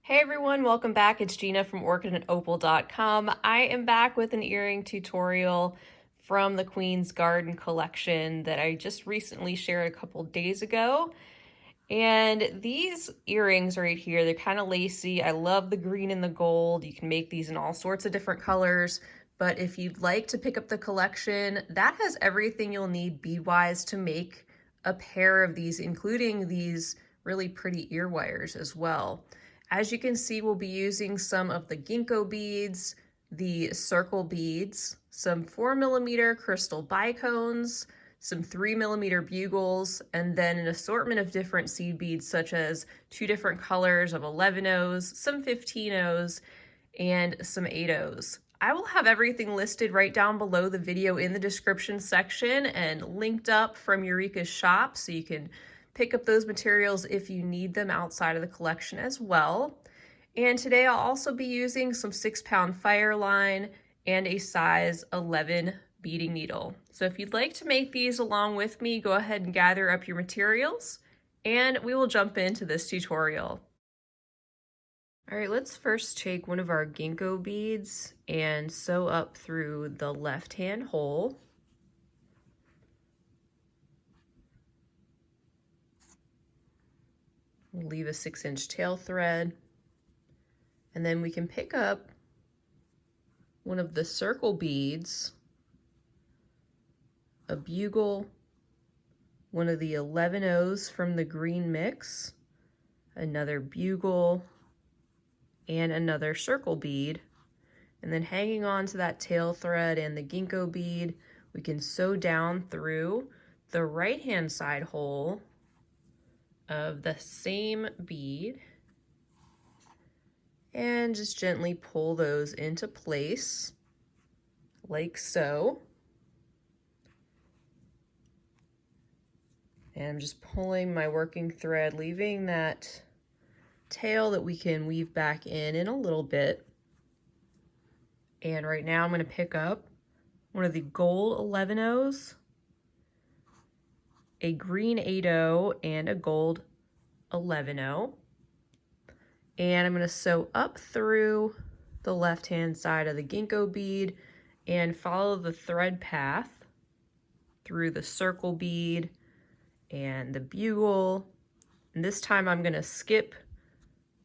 Hey everyone, welcome back. It's Gina from orchidandopal.com. I am back with an earring tutorial from the Queen's Garden collection that I just recently shared a couple days ago. And these earrings right here, they're kind of lacy. I love the green and the gold. You can make these in all sorts of different colors. But if you'd like to pick up the collection, that has everything you'll need bead-wise to make a pair of these, including these really pretty ear wires as well. As you can see, we'll be using some of the Ginkgo beads, the circle beads, some 4mm crystal bicones, some 3mm bugles, and then an assortment of different seed beads such as 2 different colors of 11-ohs, some 15-ohs, and some 8-ohs. I will have everything listed right down below the video in the description section and linked up from Eureka's shop so you can pick up those materials if you need them outside of the collection as well. And today I'll also be using some 6-pound Fireline and a size 11 beading needle. So if you'd like to make these along with me, go ahead and gather up your materials and we will jump into this tutorial. All right, let's first take one of our Ginkgo beads and sew up through the left-hand hole. We'll leave a 6-inch tail thread, and then we can pick up one of the circle beads, a bugle, one of the 11-ohs from the green mix, another bugle, and another circle bead. And then hanging on to that tail thread and the Ginkgo bead, we can sew down through the right-hand side hole of the same bead and just gently pull those into place like so. And I'm just pulling my working thread, leaving that tail that we can weave back in a little bit. And right now I'm going to pick up one of the gold 11-ohs, a green 8-oh, and a gold 11-oh. And I'm going to sew up through the left-hand side of the Ginkgo bead and follow the thread path through the circle bead and the bugle. And this time I'm going to skip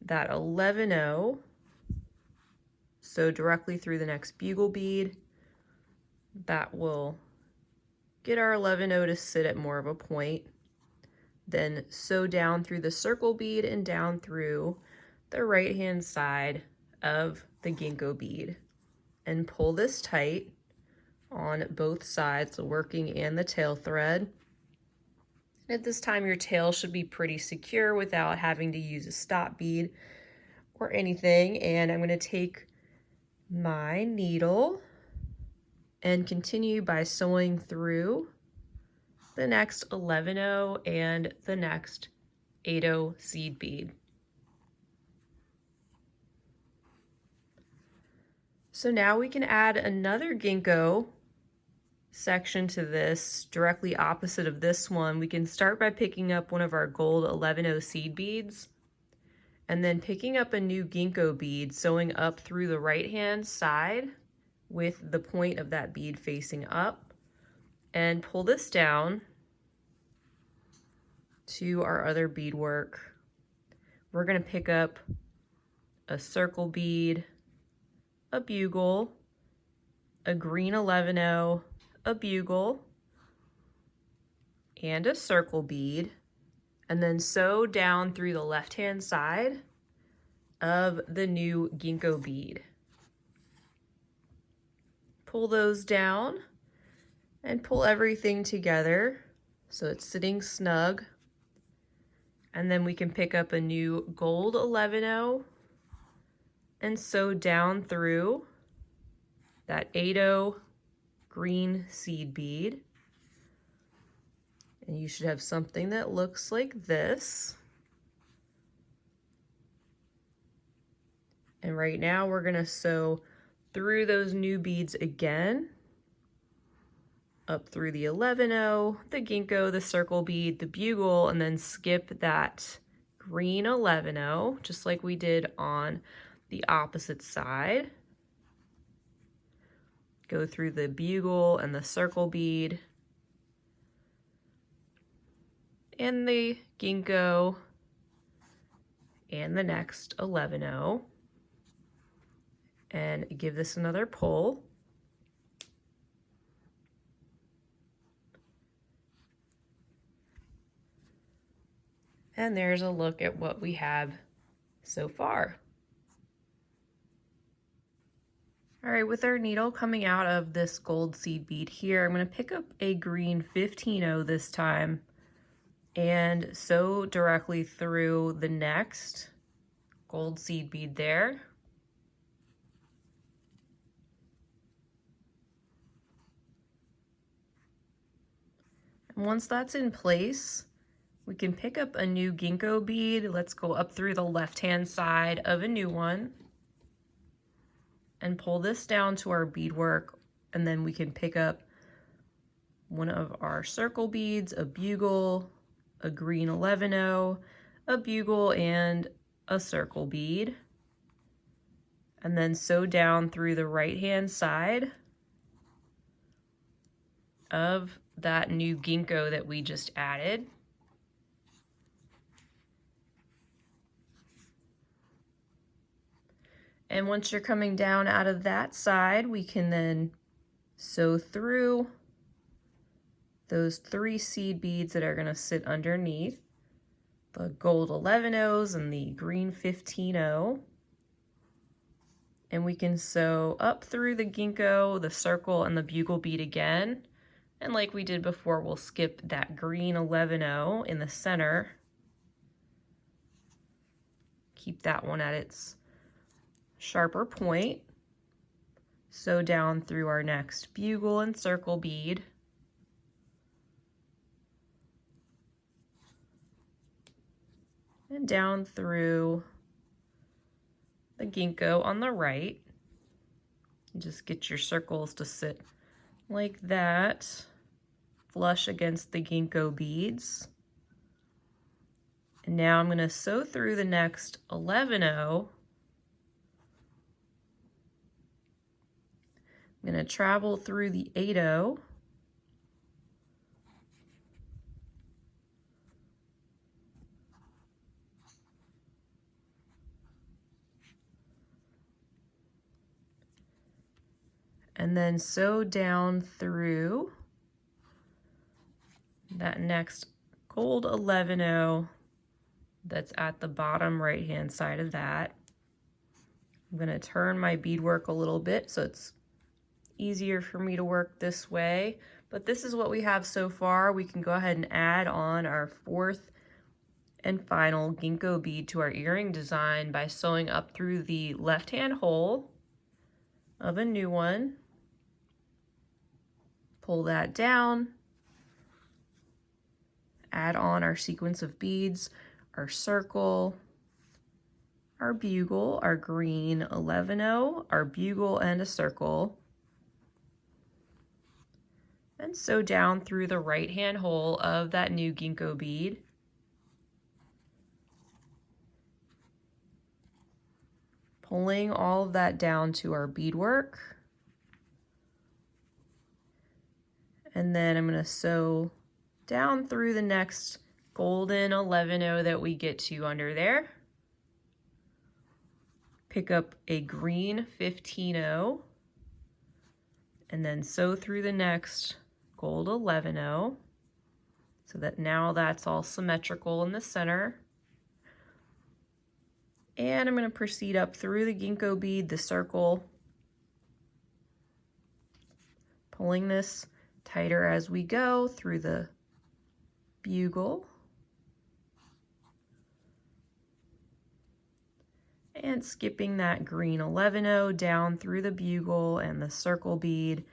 that 11-oh, sew directly through the next bugle bead. That will get our 11-oh to sit at more of a point. Then sew down through the circle bead and down through the right-hand side of the Ginkgo bead and pull this tight on both sides, the working and the tail thread. At this time, your tail should be pretty secure without having to use a stop bead or anything. And I'm going to take my needle and continue by sewing through the next 11-oh and the next 8-oh seed bead. So now we can add another Ginkgo section to this directly opposite of this one. We can start by picking up one of our gold 11-oh seed beads and then picking up a new Ginkgo bead, sewing up through the right-hand side with the point of that bead facing up, and pull this down to our other beadwork. We're going to pick up a circle bead, a bugle, a green 11-oh, a bugle, and a circle bead, and then sew down through the left-hand side of the new Ginkgo bead. Pull those down and pull everything together so it's sitting snug. And then we can pick up a new gold 11-oh and sew down through that 8-oh green seed bead. And you should have something that looks like this. And right now we're going to sew through those new beads again, up through the 11-oh, the Ginkgo, the circle bead, the bugle, and then skip that green 11-0, just like we did on the opposite side. Go through the bugle and the circle bead and the ginkgo and the next 11-0, and give this another pull. And there's a look at what we have so far. All right, with our needle coming out of this gold seed bead here, I'm going to pick up a green 15-0 this time and sew directly through the next gold seed bead there. And once that's in place, we can pick up a new ginkgo bead. Let's go up through the left-hand side of a new one and pull this down to our beadwork, and then we can pick up one of our circle beads, a bugle, a green 11-0, a bugle, and a circle bead, and then sew down through the right-hand side of that new ginkgo that we just added. And once you're coming down out of that side, we can then sew through those 3 seed beads that are going to sit underneath the gold 11-0s and the green 15-0. And we can sew up through the ginkgo, the circle, and the bugle bead again. And like we did before, we'll skip that green 11-0 in the center. Keep that one at its sharper point. Sew down through our next bugle and circle bead. And down through the ginkgo on the right. Just get your circles to sit like that, flush against the ginkgo beads. And now I'm going to sew through the next 11-0. I'm going to travel through the 8-0. And then sew down through that next gold 11-0 that's at the bottom right-hand side of that. I'm going to turn my beadwork a little bit so it's easier for me to work this way, but this is what we have so far. We can go ahead and add on our 4th and final ginkgo bead to our earring design by sewing up through the left-hand hole of a new one. Pull that down, add on our sequence of beads, our circle, our bugle, our green 11-0, our bugle, and a circle. And sew down through the right-hand hole of that new ginkgo bead. Pulling all of that down to our beadwork. And then I'm going to sew down through the next golden 11-0 that we get to under there. Pick up a green 15-0 and then sew through the next gold 11-0 so that now that's all symmetrical in the center. And I'm going to proceed up through the ginkgo bead, the circle, pulling this tighter as we go through the bugle, and skipping that green 11-0 down through the bugle and the circle bead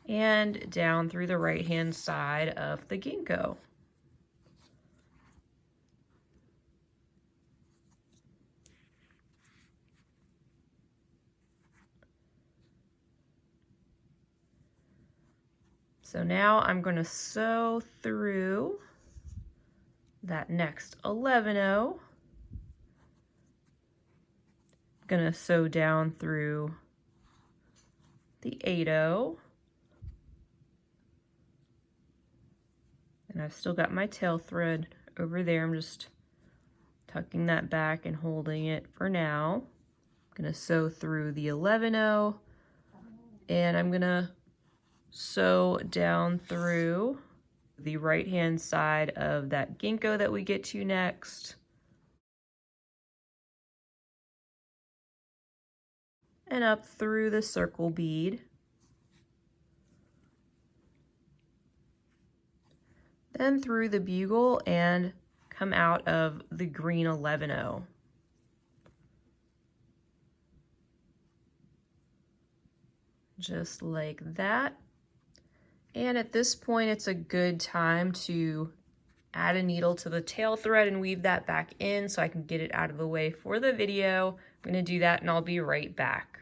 and down through the right-hand side of the ginkgo. So now I'm going to sew through that next 11-0 gonna sew down through the 8-0. And I've still got my tail thread over there. I'm just tucking that back and holding it for now. I'm gonna sew through the 11-0, and I'm gonna sew down through the right hand side of that ginkgo that we get to next. And up through the circle bead. Then through the bugle and come out of the green 11-0. Just like that. And at this point, it's a good time to add a needle to the tail thread and weave that back in so I can get it out of the way for the video. I'm gonna do that and I'll be right back.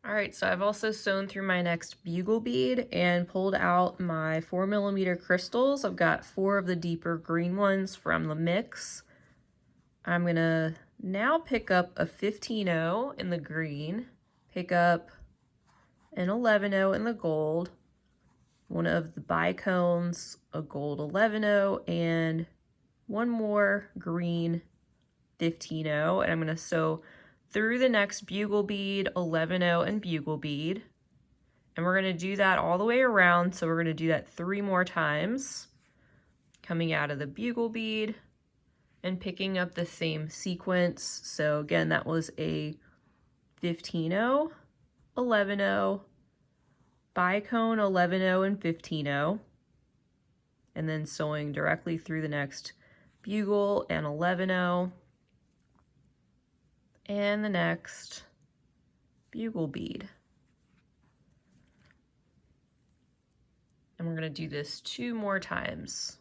All right, so I've also sewn through my next bugle bead and pulled out my 4mm crystals. I've got 4 of the deeper green ones from the mix. I'm gonna now pick up a 15-0 in the green, pick up an 11-0 in the gold, one of the bicones, a gold 11-0, and one more green 15-0, and I'm gonna sew through the next bugle bead, 11-0, and bugle bead. And we're gonna do that all the way around, so we're gonna do that 3 more times, coming out of the bugle bead and picking up the same sequence. So again, that was a 15-0, 11-0, bicone, 11-0, and 15-0, and then sewing directly through the next bugle and 11-0, and the next bugle bead. And we're going to do this 2 more times.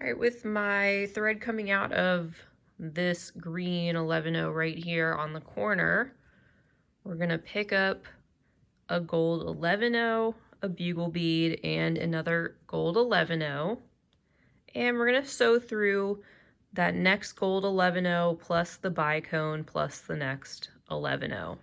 All right, with my thread coming out of this green 11-0 right here on the corner, we're gonna pick up a gold 11-0, a bugle bead, and another gold 11-0. And we're gonna sew through that next gold 11-0 plus the bicone plus the next 11-0.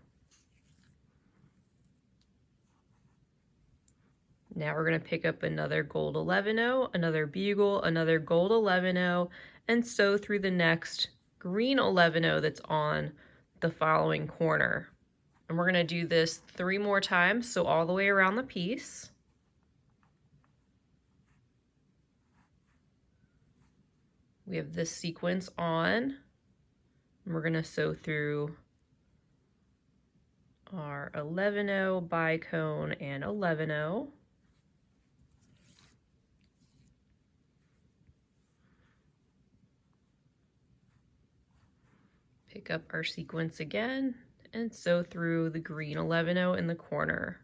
Now we're going to pick up another gold 11-0, another bugle, another gold 11-0, and sew through the next green 11-0 that's on the following corner. And we're going to do this 3 more times, so all the way around the piece. We have this sequence on, and we're going to sew through our 11-0, bicone, and 11-0. Pick up our sequence again and sew through the green 11-0 in the corner.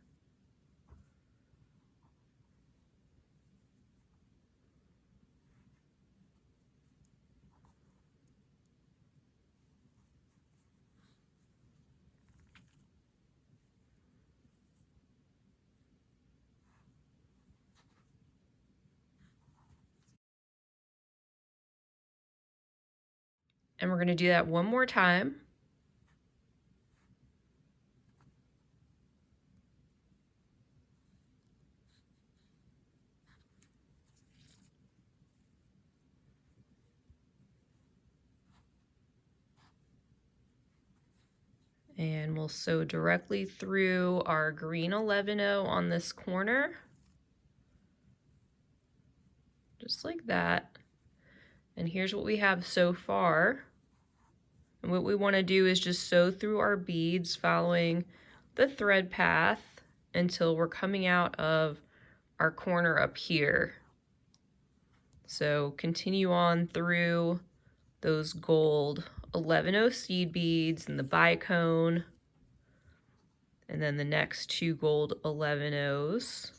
And we're going to do that 1 more time. And we'll sew directly through our green 11-0 on this corner. Just like that. And here's what we have so far. And what we want to do is just sew through our beads following the thread path until we're coming out of our corner up here. So continue on through those gold 11-0 seed beads and the bicone, and then the next two gold 11-0s,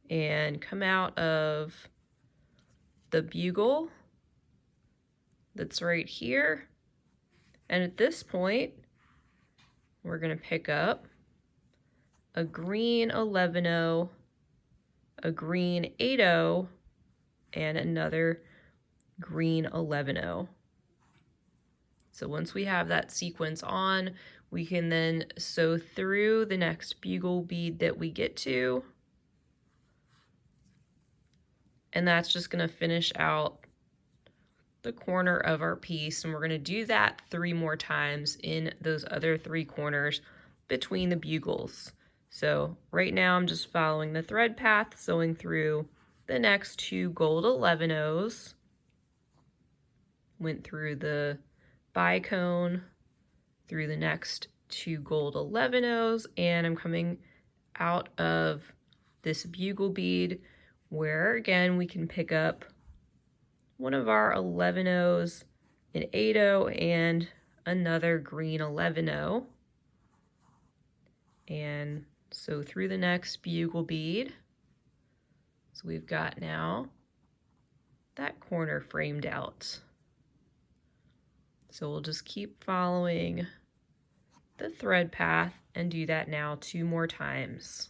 and come out of the bugle that's right here. And at this point, we're going to pick up a green 11-0, a green 8-0, and another green 11-0. So once we have that sequence on, we can then sew through the next bugle bead that we get to. And that's just going to finish out the corner of our piece. And we're going to do that 3 more times in those other 3 corners between the bugles. So right now I'm just following the thread path, sewing through the next 2 gold 11-0s. Went through the bicone, through the next 2 gold 11-0s, and I'm coming out of this bugle bead where again we can pick up one of our 11-0s, an 8-0, and another green 11-0, and sew through the next bugle bead. So we've got now that corner framed out. So we'll just keep following the thread path and do that now 2 more times.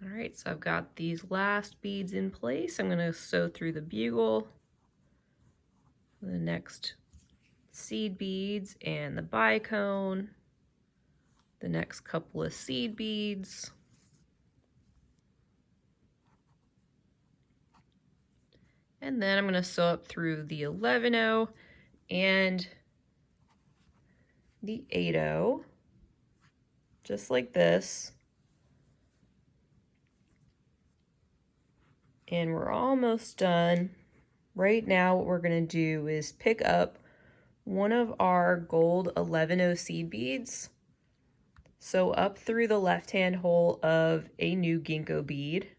All right, so I've got these last beads in place. I'm going to sew through the bugle, the next seed beads and the bicone, the next couple of seed beads, and then I'm going to sew up through the 11-0 and the 8-0, just like this. And we're almost done. Right now what we're going to do is pick up one of our gold 11-0 seed beads, sew up through the left-hand hole of a new Ginkgo bead,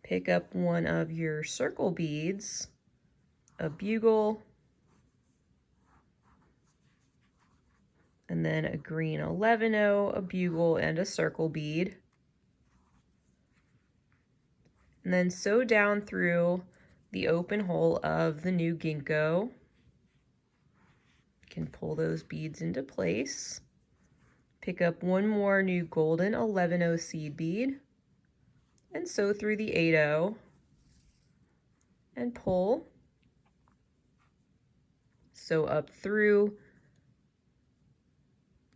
pick up one of your circle beads, a bugle, and then a green 11-0, a bugle, and a circle bead. And then sew down through the open hole of the new Ginkgo. You can pull those beads into place. Pick up one more new golden 11-0 seed bead and sew through the 8-0 and pull. Sew up through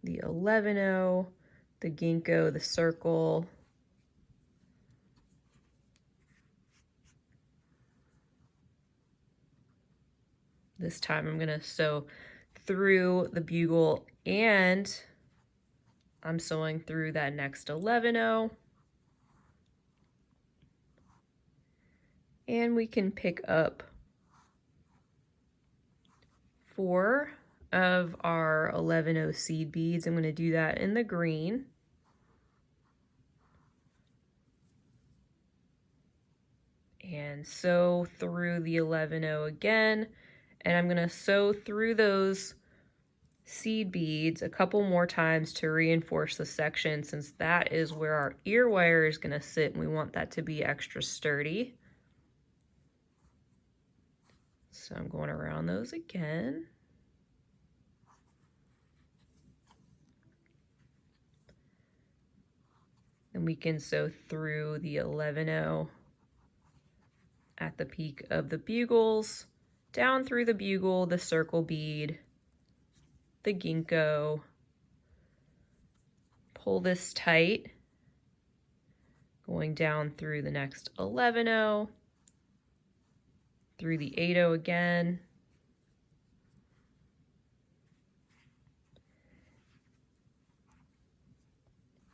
the 11-0, the Ginkgo, the circle, this time I'm going to sew through the bugle and I'm sewing through that next 11-0. And we can pick up 4 of our 11-0 seed beads. I'm going to do that in the green. and sew through the 11-0 again. And I'm gonna sew through those seed beads a couple more times to reinforce the section, since that is where our ear wire is gonna sit and we want that to be extra sturdy. So I'm going around those again. And we can sew through the 11-0 at the peak of the bugles, down through the bugle, the circle bead, the ginkgo. Pull this tight, going down through the next 11-0, through the 8-0 again.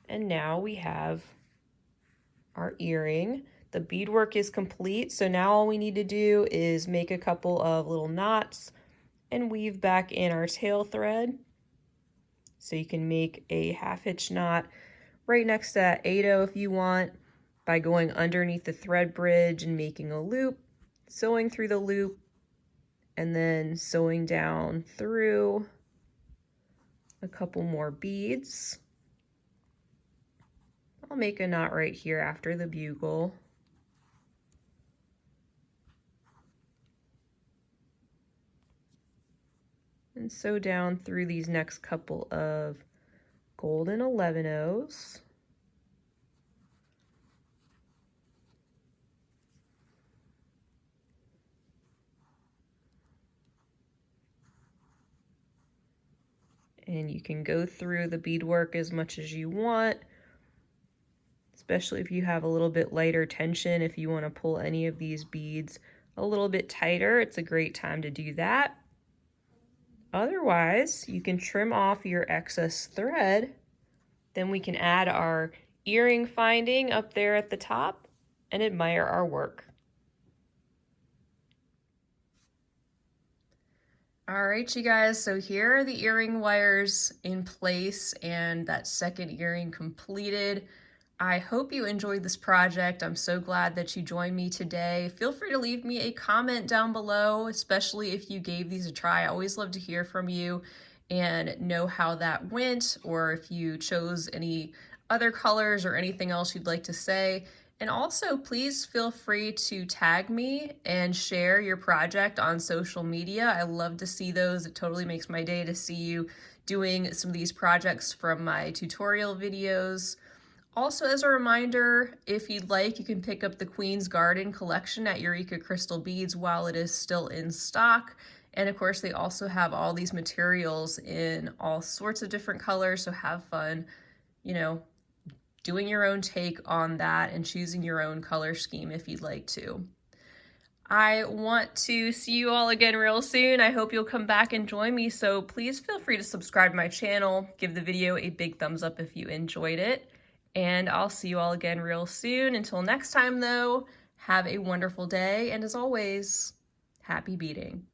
And now we have our earring. The beadwork is complete, so now all we need to do is make a couple of little knots and weave back in our tail thread. So you can make a half-hitch knot right next to that 8-0 if you want, by going underneath the thread bridge and making a loop, sewing through the loop, and then sewing down through a couple more beads. I'll make a knot right here after the bugle. And sew down through these next couple of golden 11-0s. And you can go through the beadwork as much as you want, especially if you have a little bit lighter tension. If you want to pull any of these beads a little bit tighter, it's a great time to do that. Otherwise, you can trim off your excess thread. Then we can add our earring finding up there at the top and admire our work. All right, you guys, so here are the earring wires in place and that second earring completed. I hope you enjoyed this project. I'm so glad that you joined me today. Feel free to leave me a comment down below, especially if you gave these a try. I always love to hear from you and know how that went, or if you chose any other colors or anything else you'd like to say. And also, please feel free to tag me and share your project on social media. I love to see those. It totally makes my day to see you doing some of these projects from my tutorial videos. Also, as a reminder, if you'd like, you can pick up the Queen's Garden collection at Eureka Crystal Beads while it is still in stock. And of course, they also have all these materials in all sorts of different colors, so have fun, you know, doing your own take on that and choosing your own color scheme if you'd like to. I want to see you all again real soon. I hope you'll come back and join me, so please feel free to subscribe to my channel, give the video a big thumbs up if you enjoyed it, and I'll see you all again real soon. Until next time though, have a wonderful day, and as always, happy beading.